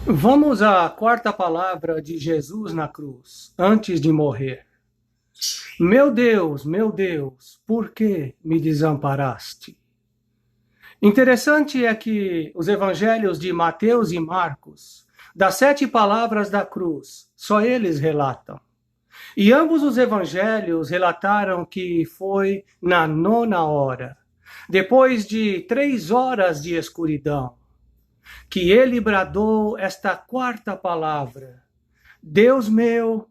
Vamos à quarta palavra de Jesus na cruz, antes de morrer. Meu Deus, por que me desamparaste? Interessante é que os evangelhos de Mateus e Marcos, das 7 palavras da cruz, só eles relatam. E ambos os evangelhos relataram que foi na nona hora, depois de 3 horas de escuridão, que ele bradou esta quarta palavra: Deus meu,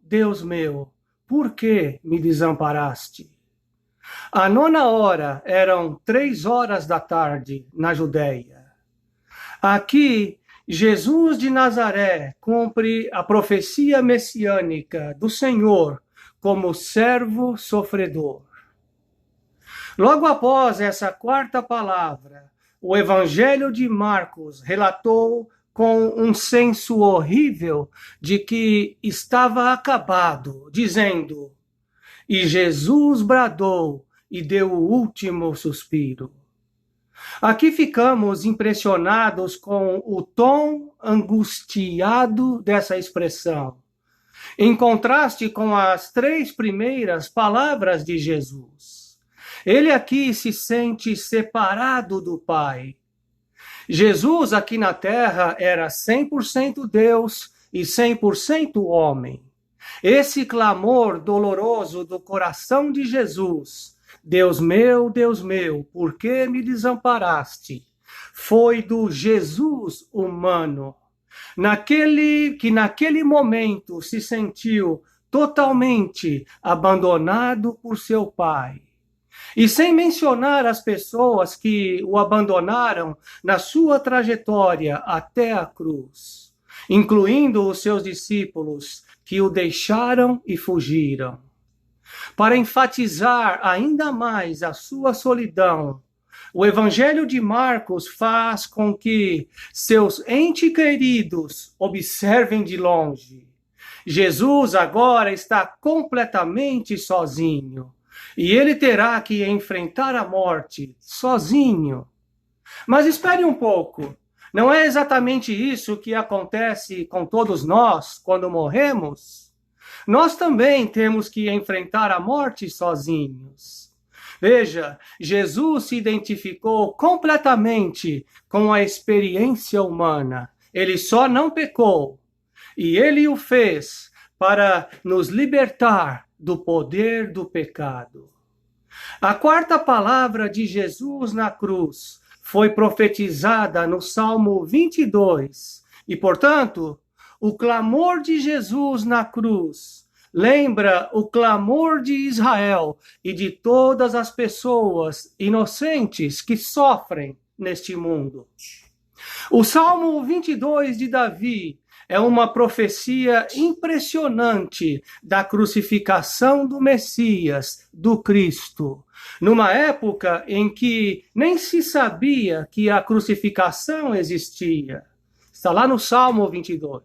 por que me desamparaste? A nona hora eram 3 horas da tarde na Judéia. Aqui, Jesus de Nazaré cumpre a profecia messiânica do Senhor como servo sofredor. Logo após essa quarta palavra, o Evangelho de Marcos relatou com um senso horrível de que estava acabado, dizendo: E Jesus bradou e deu o último suspiro. Aqui ficamos impressionados com o tom angustiado dessa expressão, em contraste com as 3 primeiras palavras de Jesus. Ele aqui se sente separado do Pai. Jesus aqui na terra era 100% Deus e 100% homem. Esse clamor doloroso do coração de Jesus, Deus meu, por que me desamparaste? Foi do Jesus humano, que naquele momento se sentiu totalmente abandonado por seu Pai. E sem mencionar as pessoas que o abandonaram na sua trajetória até a cruz, incluindo os seus discípulos que o deixaram e fugiram. Para enfatizar ainda mais a sua solidão, o Evangelho de Marcos faz com que seus entes queridos observem de longe. Jesus agora está completamente sozinho. E ele terá que enfrentar a morte sozinho. Mas espere um pouco. Não é exatamente isso que acontece com todos nós quando morremos? Nós também temos que enfrentar a morte sozinhos. Veja, Jesus se identificou completamente com a experiência humana. Ele só não pecou. E ele o fez para nos libertar do poder do pecado. A quarta palavra de Jesus na cruz foi profetizada no Salmo 22, e, portanto, o clamor de Jesus na cruz lembra o clamor de Israel e de todas as pessoas inocentes que sofrem neste mundo. O Salmo 22 de Davi é uma profecia impressionante da crucificação do Messias, do Cristo, numa época em que nem se sabia que a crucificação existia. Está lá no Salmo 22.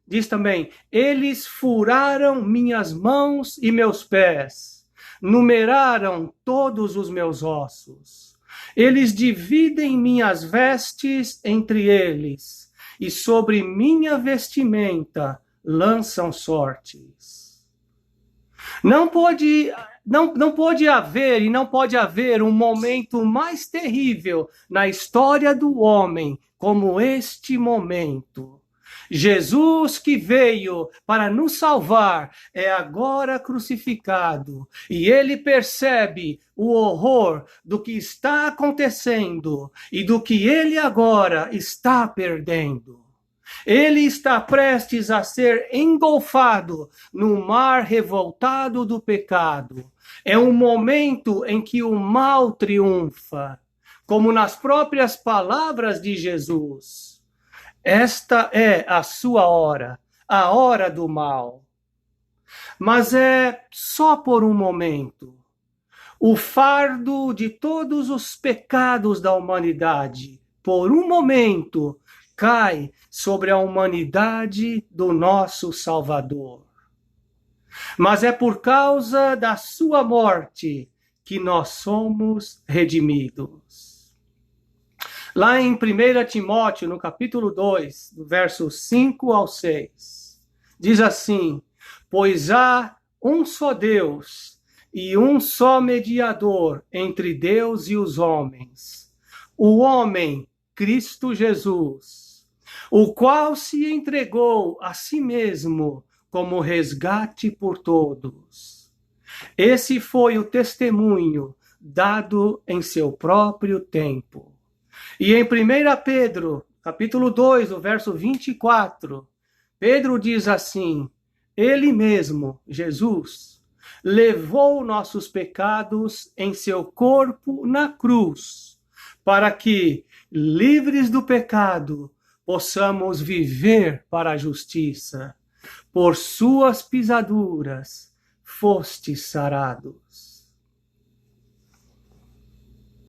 Diz também, eles furaram minhas mãos e meus pés, numeraram todos os meus ossos. Eles dividem minhas vestes entre eles, e sobre minha vestimenta lançam sortes. Não pode haver e não pode haver um momento mais terrível na história do homem como este momento. Jesus que veio para nos salvar é agora crucificado e ele percebe o horror do que está acontecendo e do que ele agora está perdendo. Ele está prestes a ser engolfado no mar revoltado do pecado. É um momento em que o mal triunfa, como nas próprias palavras de Jesus. Esta é a sua hora, a hora do mal. Mas é só por um momento. O fardo de todos os pecados da humanidade, por um momento, cai sobre a humanidade do nosso Salvador. Mas é por causa da sua morte que nós somos redimidos. Lá em 1 Timóteo, no capítulo 2, do verso 5 ao 6, diz assim: pois há um só Deus e um só mediador entre Deus e os homens, o homem Cristo Jesus, o qual se entregou a si mesmo como resgate por todos. Esse foi o testemunho dado em seu próprio tempo. E em 1 Pedro, capítulo 2, o verso 24, Pedro diz assim: ele mesmo, Jesus, levou nossos pecados em seu corpo na cruz, para que, livres do pecado, possamos viver para a justiça. Por suas pisaduras fostes sarados.